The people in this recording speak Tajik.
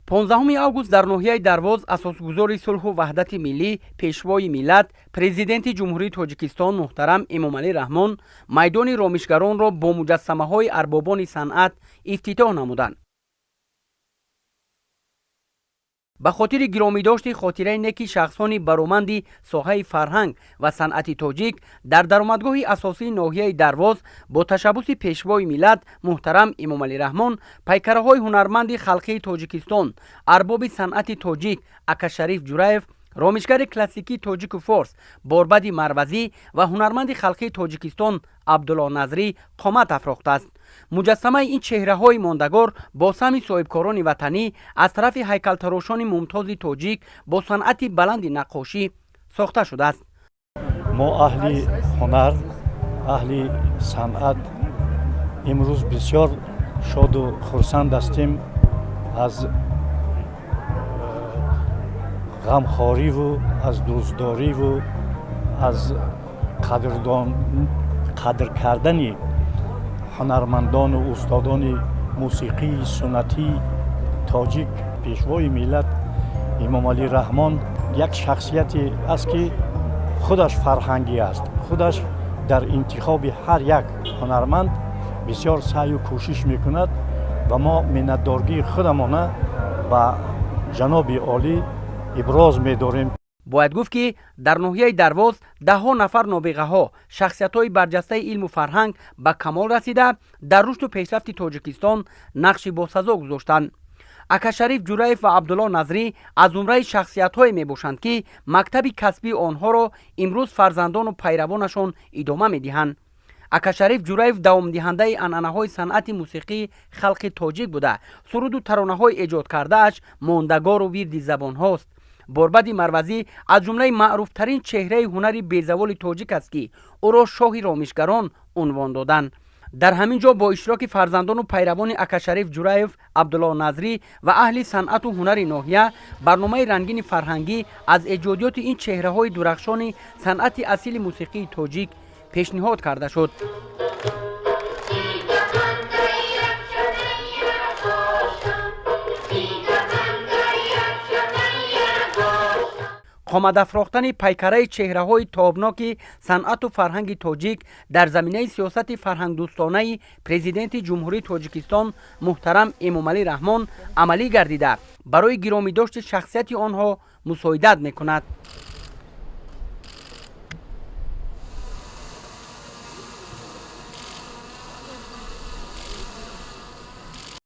15 август дар ноҳияи Дарвоз асосгузори сулҳу ваҳдати миллӣ, пешвои миллат, президенти ҷумҳурии Тоҷикистон муҳтарам Эмомалӣ Раҳмон майдони ромишгаронро бо муҷассамаҳои арбобони санъат ифтитоҳ намуданд. ба хотири гиромидошти хотираи неки шахсони бароманди соҳаи фарҳанг ва санъати тоҷик дар даромадгоҳи асосии ноҳияи Дарвоз бо ташаббуси пешвои миллат муҳтарам Эмомалӣ Раҳмон, пайкараҳои ҳунарманди халқии Тоҷикистон, арбоби санъати тоҷик Акашариф Ҷураев, ромишгари классикии тоҷику форс Борбади Марвазӣ ва ҳунарманди халқии Тоҷикистон Абдулло Назрӣ қомат афрохтааст. муҷассамаи ин чеҳраҳои мондагор бо сами соҳибкорони ватанӣ аз тарафи ҳайкалтарошони мумтози тоҷик бо санъати баланди наққошӣ сохта шудааст. мо аҳли ҳунар, аҳли санъат имрӯз бисёр шоду хурсанд ҳастем аз ғамхориву аз дӯстдориву аз қадр кардани ҳунармандону устодони мусиқии суннатии тоҷик. пешвои миллат Эмомалӣ Раҳмон як шахсияте аст ки худаш фарҳангӣ аст. худаш дар интихоби ҳар як ҳунарманд бисёр саъю кӯшиш мекунад ва мо миннатдоргии худамона ба ҷаноби олӣ иброз медорем. бояд гуфт ки дар ноҳияи Дарвоз даҳҳо нафар нобиғаҳо, шахсиятҳои барҷастаи илму фарҳанг ба камол расида дар рушду пешрафти Тоҷикистон нақши босазо гузоштанд. Акашариф Ҷураев ва Абдулло Назрӣ аз зумраи шахсиятҳое мебошанд ки мактаби касбии онҳоро имрӯз фарзандону пайравонашон идома медиҳанд. Акашариф Ҷураев давомдиҳандаи анъанаҳои санъати мусиқии халқи тоҷик буда, суруду таронаҳои эҷод кардааш мондагору вирди забонҳост. Борбади Марвазӣ аз ҷумлаи маъруфтарин чеҳраи ҳунари безаволи тоҷик аст ки ӯро шоҳи ромишгарон унвон доданд. дар ҳамин ҷо бо иштироки фарзандону пайравони Акашариф Ҷураев, Абдулло Назрӣ ва аҳли санъату ҳунари ноҳия барномаи рангини фарҳангӣ аз эҷодиёти ин чеҳраҳои дурахшони санъати асили мусиқии тоҷик пешниҳод карда шуд. қомадафрохтани пайкараи чеҳраҳои тобноки санъату фарҳанги тоҷик дар заминаи сиёсати фарҳангдӯстонаи президенти ҷумҳурии Тоҷикистон муҳтарам Эмомалӣ Раҳмон амалӣ гардида барои гиромидошти шахсияти онҳо мусоидат мекунад.